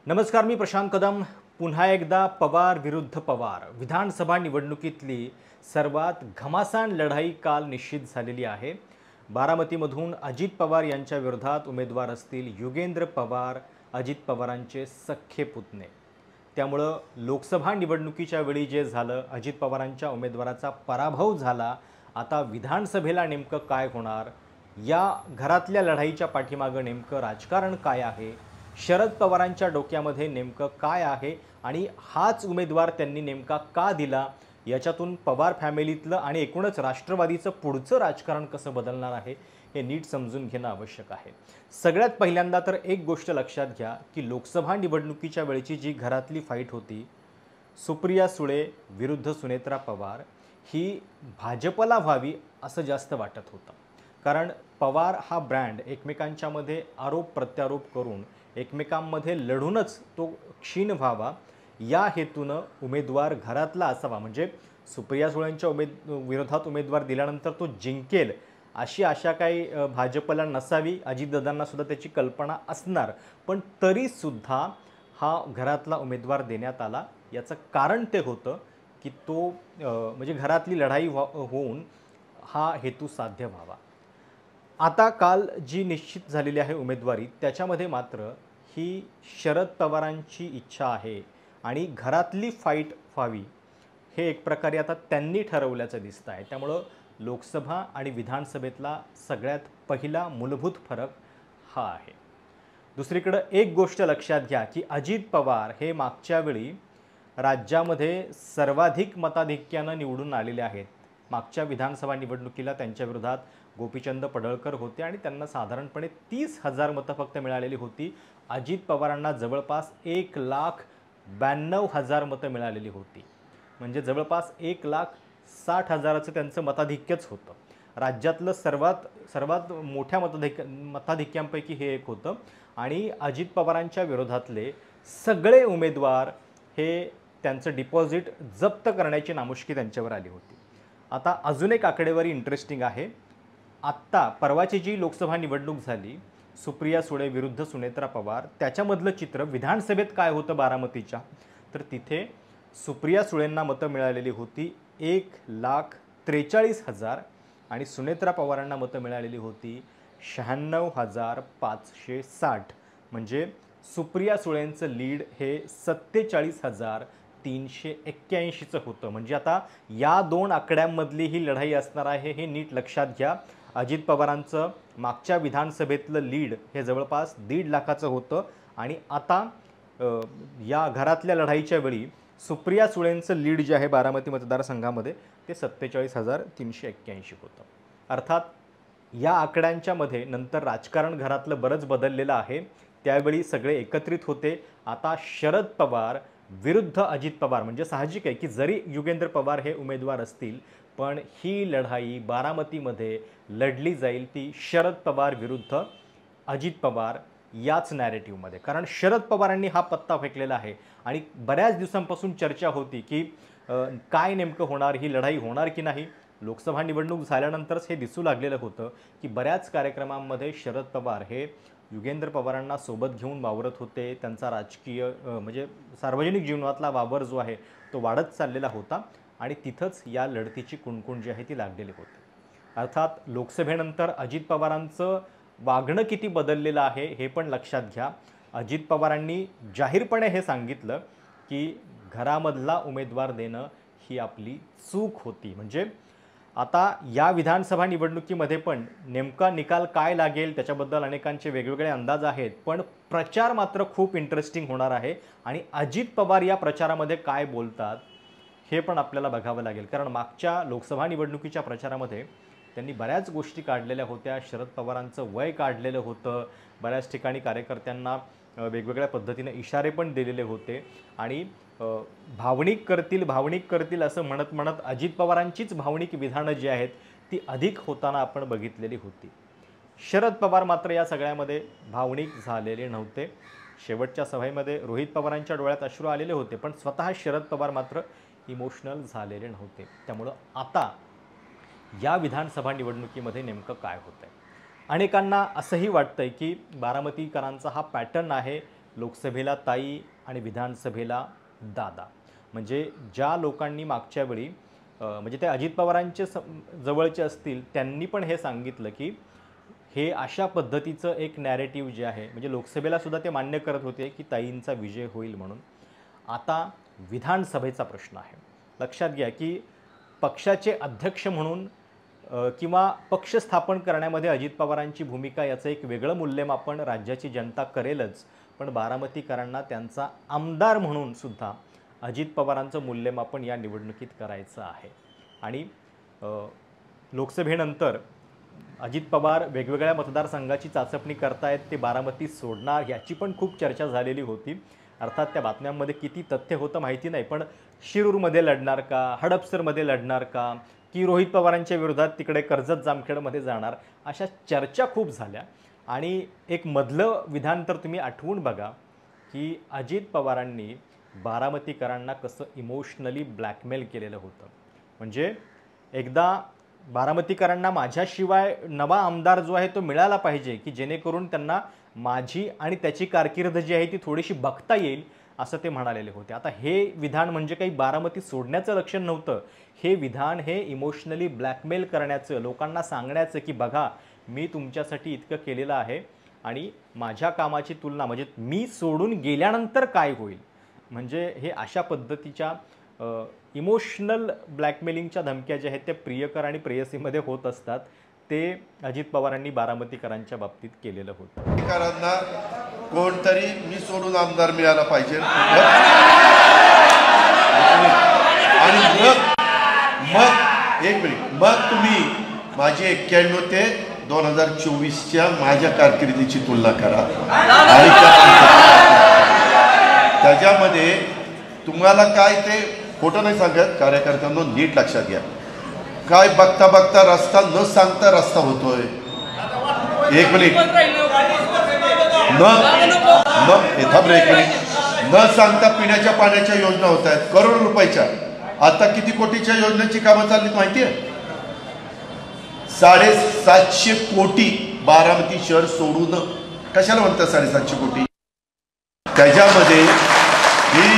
नमस्कार, मी प्रशांत कदम. पुन्हा एकदा पवार विरुद्ध पवार विधानसभा निवडणुकीतली सर्वात घमासान लढाई काल निश्चित झालेली आहे. बारामतीमधून अजित पवार यांच्या विरोधात उमेदवार असतील युगेंद्र पवार, अजित पवारांचे सख्खे पुतणे. त्यामुळं लोकसभा निवडणुकीच्या वेळी जे झालं, अजित पवारांच्या उमेदवाराचा पराभव झाला. आता विधानसभेला नेमकं काय होणार, या घरातल्या लढाईच्या पाठीमागं नेमकं राजकारण काय आहे, शरद पवारांच्या डोक्यामध्ये नेमकं काय आहे आणि हाच उमेदवार त्यांनी नेमका का दिला, याच्यातून पवार फॅमिलीतलं आणि एकूणच राष्ट्रवादीचं पुढचं राजकारण कसं बदलणार आहे हे नीट समजून घेणं आवश्यक आहे. सगळ्यात पहिल्यांदा तर एक गोष्ट लक्षात घ्या की लोकसभा निवडणुकीच्या वेळची जी घरातली फाईट होती, सुप्रिया सुळे विरुद्ध सुनेत्रा पवार, ही भाजपला व्हावी असं जास्त वाटत होतं. कारण पवार हा ब्रँड एकमेकांच्यामध्ये आरोप प्रत्यारोप करून एकमेकांमध्ये लढूनच तो क्षीण व्हावा या हेतूनं उमेदवार घरातला असावा. म्हणजे सुप्रिया सुळेंच्या विरोधात उमेदवार दिल्यानंतर तो जिंकेल अशी आशा काही भाजपला नसावी. अजितदादांना सुद्धा त्याची कल्पना असणार, पण तरीसुद्धा हा घरातला उमेदवार देण्यात आला. याचं कारण ते होतं की तो म्हणजे घरातली लढाई होऊन हा हेतू साध्य व्हावा. आता काल जी निश्चित झालेली आहे उमेदवारी, त्याच्यामध्ये मात्र ही शरद पवारांची इच्छा आहे आणि घरातली फाईट व्हावी हे एक प्रकारे आता त्यांनी ठरवल्याचं दिसतं आहे. त्यामुळं लोकसभा आणि विधानसभेतला सगळ्यात पहिला मूलभूत फरक हा आहे. दुसरीकडं एक गोष्ट लक्षात घ्या की अजित पवार हे मागच्या वेळी राज्यामध्ये सर्वाधिक मताधिक्यानं निवडून आलेले आहेत. मागच्या विधानसभा निवडणुकीला त्यांच्या विरोधात गोपीचंद पडळकर होते आणि त्यांना साधारणपणे 30,000 मतं फक्त मिळालेली होती. अजित पवारांना जवळपास 1,92,000 मतं मिळालेली होती. म्हणजे जवळपास 1,60,000चं त्यांचं मताधिक्यच होतं. राज्यातलं सर्वात मोठ्या मताधिक्यांपैकी हे एक होतं. आणि अजित पवारांच्या विरोधातले सगळे उमेदवार हे त्यांचं डिपॉझिट जप्त करण्याची नामुष्की त्यांच्यावर आली होती. आता अजून एक आकडेवारी इंटरेस्टिंग आहे. आत्ता परवाची जी लोकसभा निवडणूक झाली, सुप्रिया सुळे विरुद्ध सुनेत्रा पवार, त्याच्यामधलं चित्र विधानसभेत काय होतं बारामतीच्या, तर तिथे सुप्रिया सुळेंना मतं मिळालेली होती 1,43,000 आणि सुनेत्रा पवारांना मतं मिळालेली होती 96,560. म्हणजे सुप्रिया सुळेंचं लीड हे 47,381चं होतं. म्हणजे आता या दोन आकड्यांमधली ही लढाई असणार आहे हे नीट लक्षात घ्या. अजित पवारांचं मागच्या विधानसभेतलं लीड हे जवळपास 1.5 लाखाचं होतं आणि आता या घरातल्या लढाईच्या वेळी सुप्रिया सुळेंचं लीड जे आहे बारामती मतदारसंघामध्ये ते 47,381 होतं. अर्थात या आकड्यांच्या मध्ये नंतर राजकारण घरातलं बरंच बदललेलं आहे. त्यावेळी सगळे एकत्रित होते. आता शरद पवार विरुद्ध अजित पवार, म्हणजे साहजिक आहे की जरी युगेंद्र पवार हे उमेदवार असतील, पण ही लढाई बारामतीमध्ये लढली जाईल ती शरद पवार विरुद्ध अजित पवार याच नॅरेटिव्हमध्ये. कारण शरद पवारांनी हा पत्ता फेकलेला आहे आणि बऱ्याच दिवसांपासून चर्चा होती की काय नेमकं होणार, ही लढाई होणार की नाही. लोकसभा निवडणूक झाल्यानंतरच हे दिसू लागलेलं होतं की बऱ्याच कार्यक्रमांमध्ये शरद पवार हे युगेंद्र पवारांना सोबत घेऊन वावरत होते. त्यांचा राजकीय म्हणजे सार्वजनिक जीवनातला वावर जो आहे तो वाढत चाललेला होता आणि तिथंच या लढतीची कुणकुण जी आहे ती लागलेली होती. अर्थात लोकसभेनंतर अजित पवारांचं वागणं किती बदललेलं आहे हे पण लक्षात घ्या. अजित पवारांनी जाहीरपणे हे सांगितलं की घरामधला उमेदवार देणं ही आपली चूक होती. म्हणजे आता या विधानसभा निवडणुकीमध्ये पण नेमका निकाल काय लागेल त्याच्याबद्दल अनेकांचे वेगवेगळे अंदाज आहेत, पण प्रचार मात्र खूप इंटरेस्टिंग होणार आहे आणि अजित पवार या प्रचारामध्ये काय बोलतात हे पण आपल्याला बघावं लागेल. कारण मागच्या लोकसभा निवडणुकीच्या प्रचारामध्ये त्यांनी बऱ्याच गोष्टी काढलेल्या होत्या. शरद पवारांचं वय काढलेलं होतं. बऱ्याच ठिकाणी कार्यकर्त्यांना वेगवेगळ्या पद्धतीने इशारे पण दिलेले होते आणि भावनिक करतील असं म्हणत अजित पवारांचीच भावनिक विधानं जी आहेत ती अधिक होताना आपण बघितलेली होती. शरद पवार मात्र या सगळ्यामध्ये भावनिक झालेले नव्हते. शेवटच्या सभेमध्ये रोहित पवारांच्या डोळ्यात अश्रू आलेले होते, पण स्वतः शरद पवार मात्र इमोशनल झालेले नव्हते. त्यामुळं आता या विधानसभा निवडणुकीमध्ये नेमकं काय होतंय, अनेकांना असंही वाटतंय की बारामतीकरांचा हा पॅटर्न आहे लोकसभेला ताई आणि विधानसभेला दादा. म्हणजे ज्या लोकांनी मागच्या वेळी म्हणजे ते अजित पवारांचे जवळचे असतील त्यांनी पण हे सांगितलं की हे अशा पद्धतीचं एक नॅरेटिव्ह जे आहे, म्हणजे लोकसभेला सुद्धा ते मान्य करत होते की ताईंचा विजय होईल म्हणून. आता विधानसभेचा प्रश्न आहे. लक्षात घ्या की पक्षाचे अध्यक्ष म्हणून किंवा पक्ष स्थापन करण्यामध्ये अजित पवारांची भूमिका याचं एक वेगळं मूल्यमापन राज्याची जनता करेलच, पण बारामतीकरांना त्यांचा आमदार म्हणून सुद्धा अजित पवारांचं मूल्यमापन या निवडणुकीत करायचं आहे. आणि लोकसभेनंतर अजित पवार वेगवेगळ्या मतदारसंघाची चाचपणी करतायत, ते बारामती सोडणार याची पण खूप चर्चा झालेली होती. अर्थात त्या बातम्यांमध्ये किती तथ्य होतं माहिती नाही, पण शिरूरमध्ये लढणार का, हडपसरमध्ये लढणार का, की रोहित पवारांच्या विरोधात तिकडे कर्जत जामखेडमध्ये जाणार, अशा चर्चा खूप झाल्या. आणि एक मधलं विधान तर तुम्ही आठवून बघा की अजित पवारांनी बारामतीकरांना कसं इमोशनली ब्लॅकमेल केलेलं होतं. म्हणजे एकदा बारामतीकरांना माझ्याशिवाय नवा आमदार जो आहे तो मिळाला पाहिजे, की जेणेकरून त्यांना माझी आणि त्याची कारकीर्द जी आहे ती थोडीशी बघता येईल, असं ते म्हणालेले होते. आता हे विधान म्हणजे काही बारामती सोडण्याचं लक्षण नव्हतं. हे विधान हे इमोशनली ब्लॅकमेल करण्याचं, लोकांना सांगण्याचं की बघा मी तुमच्यासाठी इतकं केलेलं आहे आणि माझ्या कामाची तुलना म्हणजे मी सोडून गेल्यानंतर काय होईल. म्हणजे हे अशा पद्धतीच्या इमोशनल ब्लॅकमेलिंगच्या धमक्या ज्या आहेत त्या प्रियकर आणि प्रेयसीमध्ये होत असतात. ते अजित पवारांनी बारामतीकरांच्या बाबतीत केलेलं होतं. करांना कोणतरी मी सोडून आमदार मिळाला पाहिजे आणि मग एक मिनिट, मग तुम्ही माझी 91 ते 2024च्या माझ्या कारकिर्दीची तुलना करा आणि त्याच्यामध्ये तुम्हाला काय ते खोटं नाही सांगत. कार्यकर्त्यांना नीट लक्षात घ्या, काय बघता बघता रस्ता न सांगता रस्ता होतोय. एक मिनिट न सांगता पिण्याच्या पाण्याच्या योजना होत आहेत करोड रुपयाच्या. आता किती कोटीच्या योजनेची कामं चाललीत माहिती आहे? 750 कोटी बारामती शहर सोडून. कशाला म्हणतात 750 कोटी? त्याच्यामध्ये ही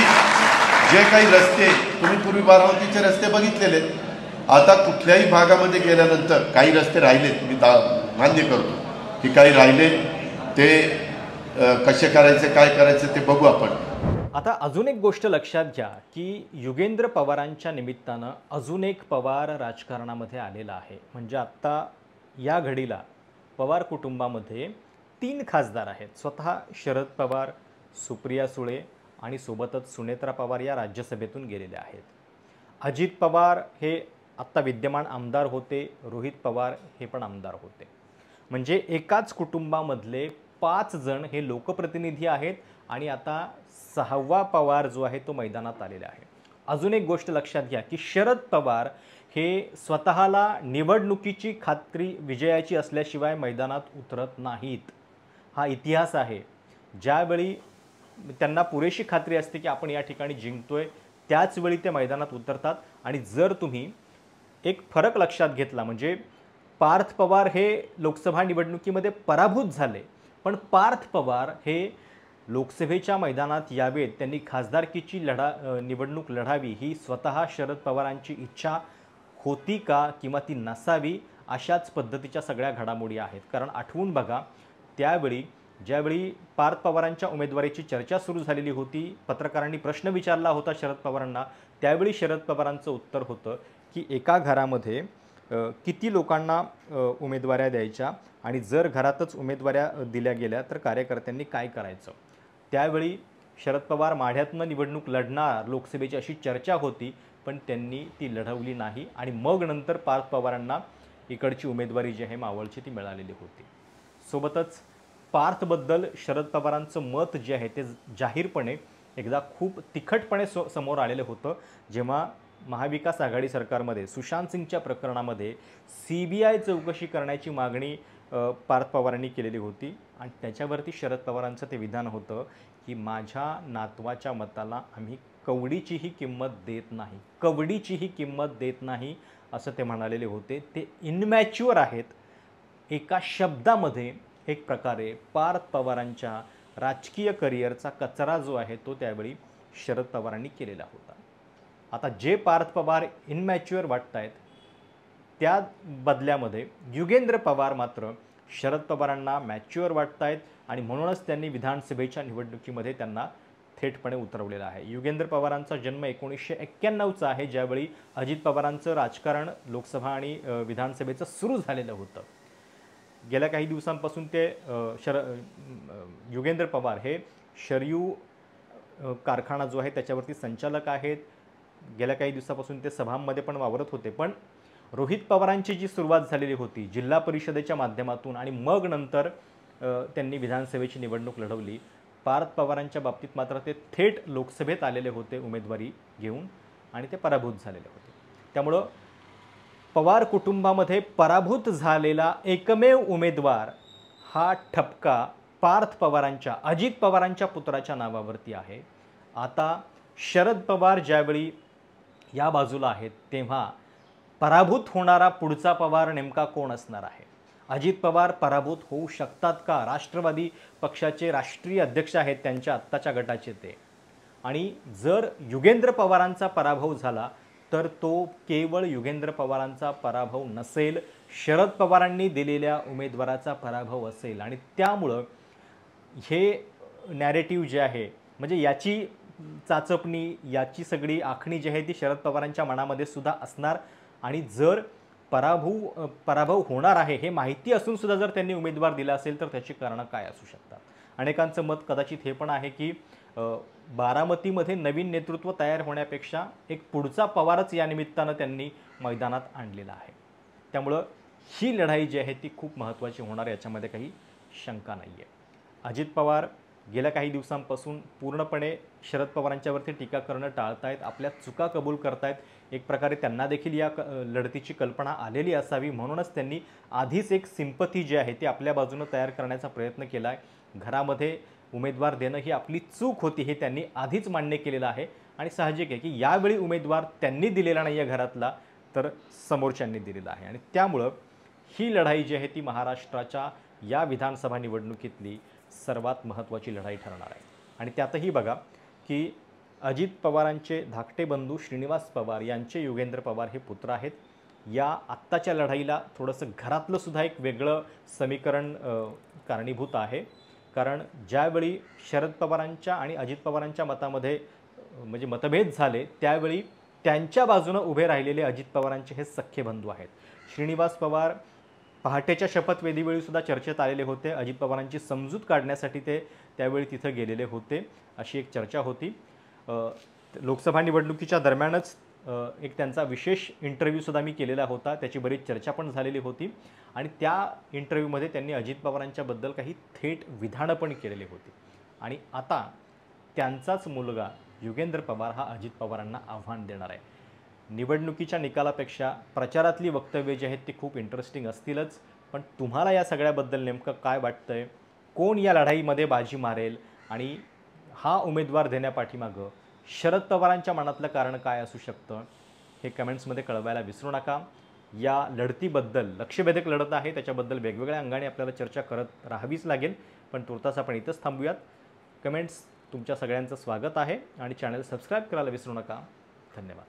जे काही रस्ते तुम्ही पूर्वी बारामतीचे रस्ते बघितलेले, आता कुठल्याही भागामध्ये गेल्यानंतर काही रस्ते राहिलेत, मी मान्य करतो की काही राहिले, ते कसे करायचे काय करायचे ते बघू आपण. आता अजून एक गोष्ट लक्षात घ्या की युगेंद्र पवारांच्या निमित्तानं अजून एक पवार राजकारणामध्ये आलेला आहे. म्हणजे आत्ता या घडीला पवार कुटुंबामध्ये 3 खासदार आहेत. स्वतः शरद पवार, सुप्रिया सुळे आणि सोबतच सुनेत्रा पवार या राज्यसभेतून गेलेले आहेत. अजित पवार हे आत्ता विद्यमान आमदार होते, रोहित पवार हे पण आमदार होते. म्हणजे एकाच कुटुंबामधले 5 जण हे लोकप्रतिनिधी आहेत आणि आता 6वा पवार जो आहे तो मैदानात आलेला आहे. अजून एक गोष्ट लक्षात घ्या की शरद पवार हे स्वतःला निवडणुकीची खात्री विजयाची असल्याशिवाय मैदानात उतरत नाहीत. हा इतिहास आहे. ज्यावेळी त्यांना पुरेशी खात्री असते की आपण या ठिकाणी जिंकतोय, त्याच वेळी ते मैदानात उतरतात. आणि जर तुम्ही एक फरक लक्षात घेतला, म्हणजे पार्थ पवार हे लोकसभा निवडणुकीमध्ये पराभूत झाले, पण पार्थ पवार हे लोकसभेच्या मैदानात यावेत, त्यांनी खासदारकीची निवडणूक लढावी ही स्वतः शरद पवारांची इच्छा होती का किंवा ती नसावी, अशाच पद्धतीच्या सगळ्या घडामोडी आहेत. कारण आठवून बघा, त्यावेळी ज्यावेळी पार्थ पवारांच्या उमेदवारीची चर्चा सुरू झालेली होती, पत्रकारांनी प्रश्न विचारला होता शरद पवारांना, त्यावेळी शरद पवारांचं उत्तर होतं की एका घरामध्ये किती लोकांना उमेदवाऱ्या द्यायच्या आणि जर घरातच उमेदवाऱ्या दिल्या गेल्या तर कार्यकर्त्यांनी काय करायचं. त्यावेळी शरद पवार माढ्यातनं निवडणूक लढणार लोकसभेची अशी चर्चा होती, पण त्यांनी ती लढवली नाही आणि मग नंतर पार्थ पवारांना इकडची उमेदवारी जी आहे मावळची ती मिळालेली होती. सोबतच पार्थबद्दल शरद पवारांचं मत जे आहे ते जाहीरपणे एकदा खूप तिखटपणे समोर आलेलं होतं, जेव्हा महाविकास आघाडी सरकारमध्ये सुशांत सिंगच्या प्रकरणामध्ये CBI चौकशी करण्याची मागणी पार्थ पवारांनी केलेली होती. आणि त्याच्यावरती शरद पवारांचं ते विधान होतं की माझ्या नातवाच्या मताला आम्ही कवडीचीही किंमत देत नाही, कवडीचीही किंमत देत नाही असं ते म्हणालेले होते. ते इनमॅच्युअर आहेत. एका शब्दामध्ये एक प्रकारे पार्थ पवारांच्या राजकीय करिअरचा कचरा जो आहे तो त्यावेळी शरद पवारांनी केलेला होता. आता जे पार्थ पवार इनमॅच्युअर वाटत आहेत त्या बदल्यामध्ये युगेंद्र पवार मात्र शरद पवारांना मॅच्युअर वाटत आहेत आणि म्हणूनच त्यांनी विधानसभेच्या निवडणुकीमध्ये त्यांना थेटपणे उतरवलेला आहे. युगेंद्र पवारांचा जन्म 1991चा आहे, ज्यावेळी अजित पवारांचं राजकारण लोकसभा आणि विधानसभेचं सुरू झालेलं होतं. गेल्या काही दिवसांपासून ते युगेंद्र पवार हे शरयू कारखाना जो आहे त्याच्यावरती संचालक आहेत. गेल्या काही दिवसापासून ते सभांमध्ये पण वावरत होते. पण रोहित पवारांची जी सुरुवात झालेली होती जिल्हा परिषदेच्या माध्यमातून आणि मग नंतर त्यांनी विधानसभेची निवडणूक लढवली. पार्थ पवारांच्या बाबतीत मात्र ते थेट लोकसभेत आलेले होते उमेदवारी घेऊन आणि ते पराभूत झालेले होते. त्यामुळं पवार कुटुंबामध्ये पराभूत झालेला एकमेव उमेदवार हा ठपका पार्थ पवारांच्या अजित पवारांच्या पुत्राच्या नावावरती आहे. आता शरद पवार ज्यावेळी या बाजूला आहेत तेव्हा पराभूत होणारा पुढचा पवार नेमका कोण असणार आहे? अजित पवार पराभूत होऊ शकतात का? राष्ट्रवादी पक्षाचे राष्ट्रीय अध्यक्ष आहेत त्यांच्या आत्ताच्या गटाचे ते. आणि जर युगेंद्र पवारांचा पराभव झाला तर तो केवळ युगेंद्र पवारांचा पराभव नसेल, शरद पवारांनी दिलेल्या उमेदवाराचा पराभव असेल. आणि त्यामुळं हे नॅरेटिव्ह जे आहे म्हणजे याची चाचपणी याची सगळी आखणी जी आहे ती शरद पवारांच्या मनामध्ये सुद्धा असणार. आणि जर पराभव होणार आहे हे माहिती असून सुद्धा जर त्यांनी उमेदवार दिला असेल तर त्याची कारणं काय असू शकतात? अनेकांचं मत कदाचित हे पण आहे की बारामतीमध्ये नवीन नेतृत्व तयार होण्यापेक्षा एक पुढचा पवारच या निमित्तानं त्यांनी मैदानात आणलेला आहे. त्यामुळं ही लढाई जी आहे ती खूप महत्त्वाची होणार, याच्यामध्ये काही शंका नाही आहे. अजित पवार गेल्या काही दिवसांपासून पूर्णपणे शरद पवारांच्यावरती टीका करणं टाळतायत, आपल्या चुका कबूल करतायत. एक प्रकारे त्यांना देखील या लढतीची कल्पना आलेली असावी म्हणूनच त्यांनी आधीच एक सिंपथी जी आहे ती आपल्या बाजूनं तयार करण्याचा प्रयत्न केला आहे. घरामध्ये उमेदवार देणं ही आपली चूक होती हे त्यांनी आधीच मान्य केलेलं आहे. आणि साहजिक आहे की यावेळी उमेदवार त्यांनी दिलेला नाही आहे घरातला, तर समोरच्यांनी दिलेला आहे. आणि त्यामुळं ही लढाई जी आहे ती महाराष्ट्राच्या या विधानसभा निवडणुकीतली सर्वात महत्त्वाची लढाई ठरणार आहे. आणि त्यातही बघा की अजित पवारांचे धाकटे बंधू श्रीनिवास पवार यांचे युगेंद्र पवार हे पुत्र आहेत. या आत्ताच्या लढाईला थोडंसं घरातलं सुद्धा एक वेगळं समीकरण कारणीभूत आहे. कारण ज्यावेळी शरद पवारांच्या आणि अजित पवारांच्या मतामध्ये म्हणजे मतभेद झाले त्यावेळी त्यांच्या बाजूनं उभे राहिलेले अजित पवारांचे हे सख्खे बंधू आहेत. श्रीनिवास पवार पहाटेच्या शपथविधीवेळी सुद्धा चर्चेत आलेले होते. अजित पवारांची समजूत काढण्यासाठी ते त्यावेळी तिथं गेलेले होते अशी एक चर्चा होती. लोकसभा निवडणुकीच्या दरम्यानच एक त्यांचा विशेष इंटरव्ह्यूसुद्धा मी केलेला होता, त्याची बरीच चर्चा पण झालेली होती. आणि त्या इंटरव्ह्यूमध्ये त्यांनी अजित पवारांच्याबद्दल काही थेट विधानं पण केलेली होती. आणि आता त्यांचाच मुलगा युगेंद्र पवार हा अजित पवारांना आव्हान देणार आहे. निवडणुकीच्या निकालापेक्षा प्रचारातली वक्तव्ये जी आहेत ती खूप इंटरेस्टिंग असतीलच, पण तुम्हाला या सगळ्याबद्दल नेमकं काय वाटतंय? कोण या लढाईमध्ये बाजी मारेल? आणि हा उमेदवार देण्यापाठीमागं शरद पवारांच्या मनातलं कारण काय असू शकतं हे कमेंट्समध्ये कळवायला विसरू नका. या लढतीबद्दल लक्षवेधक लढत आहे, त्याच्याबद्दल वेगवेगळ्या अंगाने आपल्याला चर्चा करत राहावीच लागेल. पण तुर्तास आपण इथंच थांबूयात. कमेंट्स तुमच्या सगळ्यांचं स्वागत आहे आणि चॅनल सबस्क्राईब करायला विसरू नका. धन्यवाद.